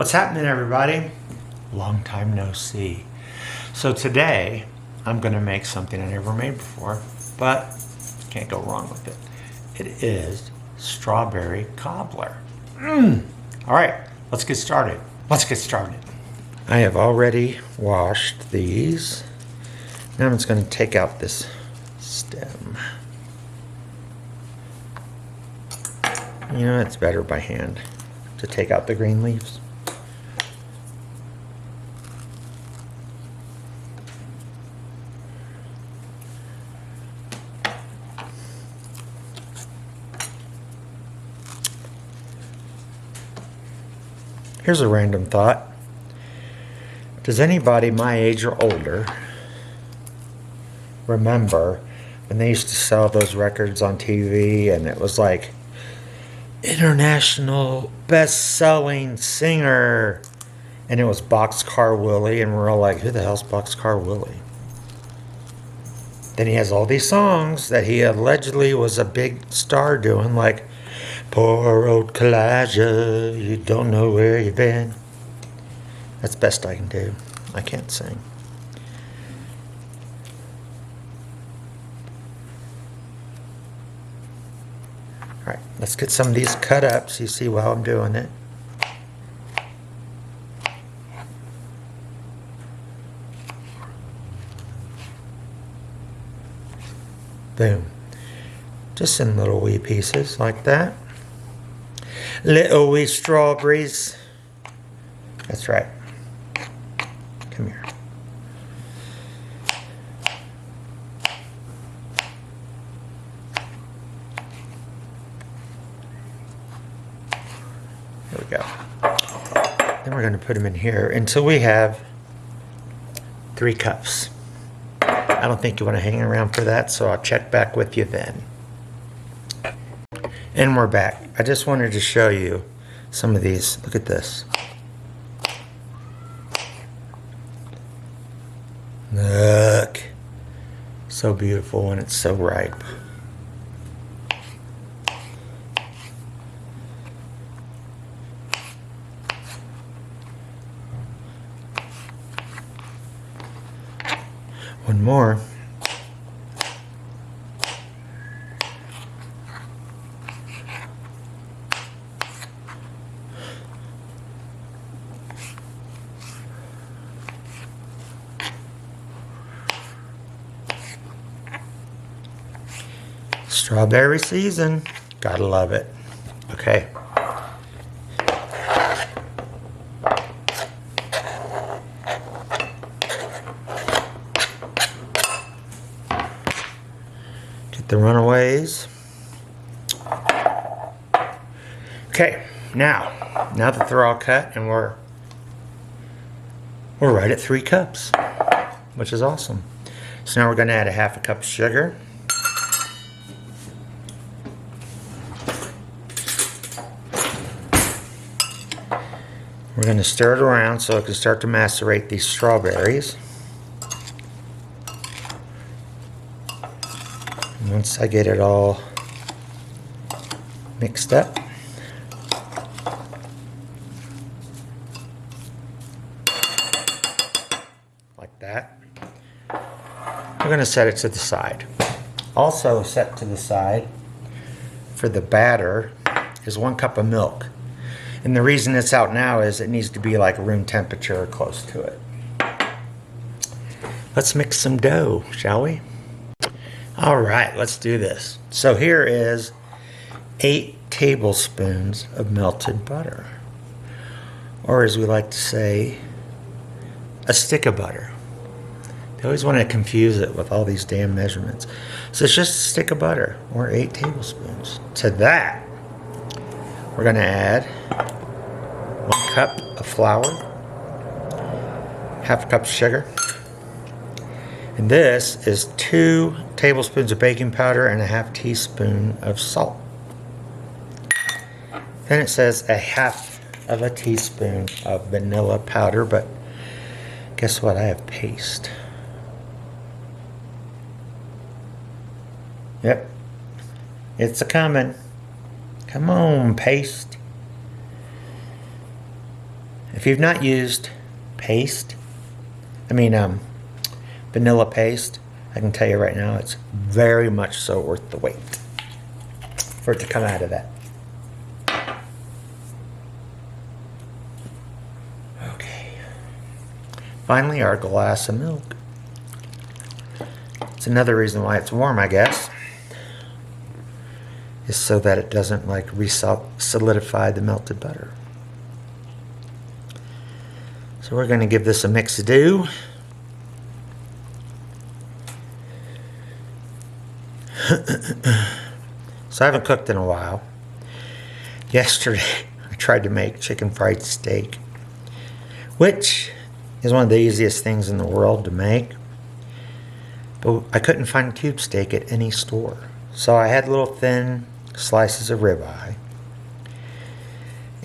What's happening, everybody? Long time no see. So today I'm going to make something I never made before, but can't go wrong with it. It is strawberry cobbler. All right, let's get started. I have already washed these. Now I'm just going to take out this stem. You know, it's better by hand to take out the green leaves. Here's a random thought. Does anybody my age or older remember when they used to sell those records on TV and it was like international best-selling singer, and it was Boxcar Willie, and we're all like, who the hell's Boxcar Willie? Then he has all these songs that he allegedly was a big star doing, like poor old Kalijah, you don't know where you've been. That's the best I can do. I can't sing. All right, let's get some of these cut up so you see while I'm doing it. Boom. Just in little wee pieces like that. Little wee strawberries. That's right. Come here. There we go. Then we're going to put them in here until we have 3 cups. I don't think you want to hang around for that, so I'll check back with you then. And we're back. I just wanted to show you some of these. Look at this. Look. So beautiful when it's so ripe. One more. Strawberry season. Gotta love it. Okay. Get the runaways. Okay, now that they're all cut and we're right at 3 cups, which is awesome. So now we're gonna add a 1/2 cup of sugar. We're going to stir it around so it can start to macerate these strawberries. And once I get it all mixed up, like that, we're going to set it to the side. Also set to the side for the batter is 1 cup of milk. And the reason it's out now is it needs to be like room temperature or close to it. Let's mix some dough, shall we? All right, let's do this. So here is 8 tablespoons of melted butter. Or as we like to say, a stick of butter. They always want to confuse it with all these damn measurements. So it's just a stick of butter, or 8 tablespoons. To that, we're going to add 1 cup of flour, 1/2 cup of sugar, and this is 2 tablespoons of baking powder and a 1/2 teaspoon of salt. Then it says a 1/2 teaspoon of vanilla powder, but guess what? I have paste. Yep, it's a coming. Come on, paste. If you've not used paste, vanilla paste, I can tell you right now it's very much so worth the wait for it to come out of that. Okay. Finally, our glass of milk. It's another reason why it's warm, I guess, is so that it doesn't like solidify the melted butter. So we're going to give this a mix-a-do. So I haven't cooked in a while. Yesterday I tried to make chicken fried steak, which is one of the easiest things in the world to make. But I couldn't find cube steak at any store. So I had little thin slices of ribeye.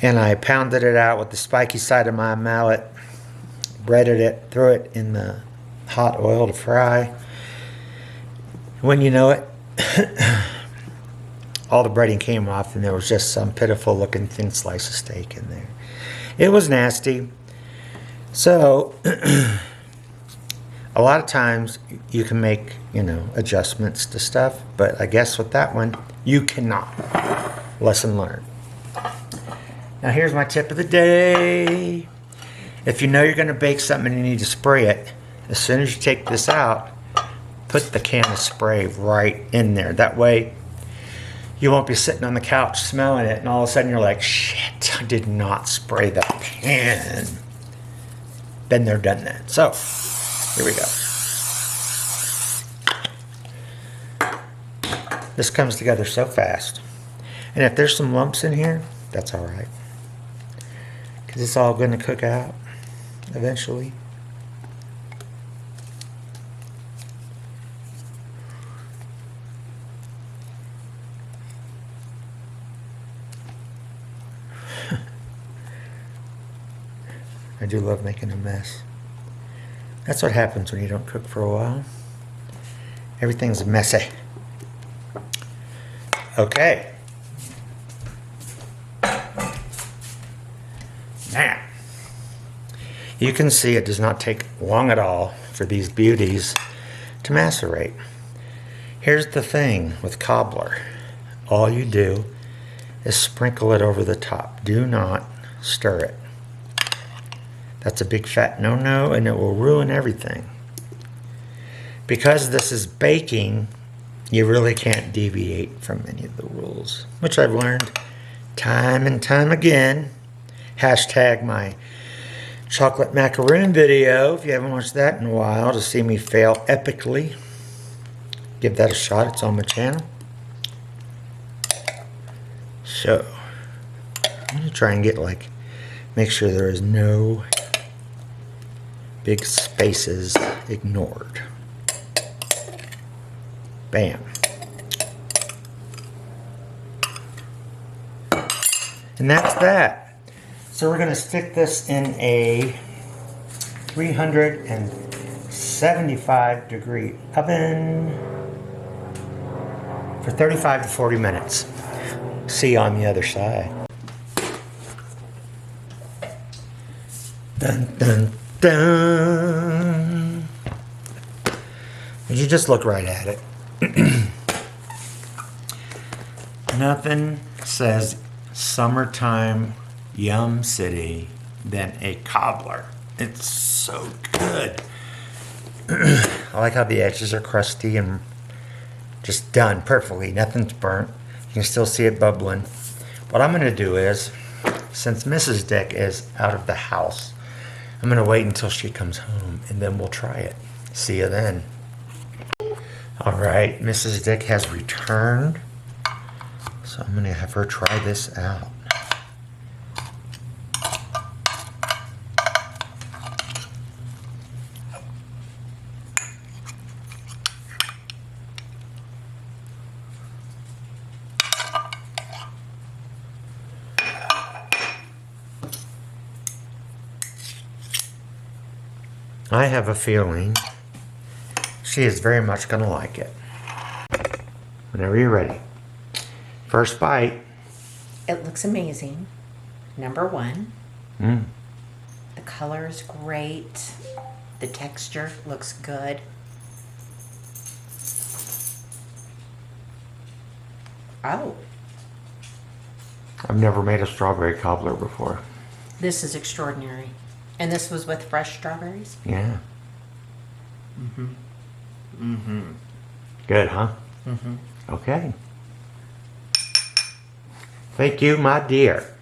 And I pounded it out with the spiky side of my mallet, breaded it, threw it in the hot oil to fry. When you know it, all the breading came off and there was just some pitiful looking thin slice of steak in there. It was nasty. So a lot of times you can make, adjustments to stuff, but I guess with that one, you cannot. Lesson learned. Now here's my tip of the day. If you know you're going to bake something and you need to spray it, as soon as you take this out, put the can of spray right in there. That way you won't be sitting on the couch smelling it and all of a sudden you're like, shit, I did not spray that pan. Been there, done that. So here we go. This comes together so fast. And if there's some lumps in here, that's all right. Because it's all going to cook out eventually. I do love making a mess. That's what happens when you don't cook for a while. Everything's messy. Okay. Now, you can see it does not take long at all for these beauties to macerate. Here's the thing with cobbler. All you do is sprinkle it over the top. Do not stir it. That's a big fat no-no, and it will ruin everything. Because this is baking, you really can't deviate from any of the rules, which I've learned time and time again. Hashtag my chocolate macaroon video, if you haven't watched that in a while, to see me fail epically. Give that a shot, it's on my channel. So, I'm going to try and get make sure there is no big spaces ignored. Bam. And that's that. So we're going to stick this in a 375 degree oven for 35 to 40 minutes. See you on the other side. Dun, dun, dun. You just look right at it. Nothing says summertime yum city than a cobbler. It's so good. I like how the edges are crusty and just done perfectly. Nothing's burnt. You can still see it bubbling. What I'm going to do is, since Mrs. Dick is out of the house, I'm going to wait until she comes home and then we'll try it. See you then. All right, Mrs. Dick has returned. So I'm going to have her try this out. I have a feeling she is very much going to like it. Whenever you're ready. First bite. It looks amazing. Number one. color is great. The texture looks good. Oh, I've never made a strawberry cobbler before. this is extraordinary. And this was with fresh strawberries? Yeah. Good, huh? Okay. Thank you, my dear.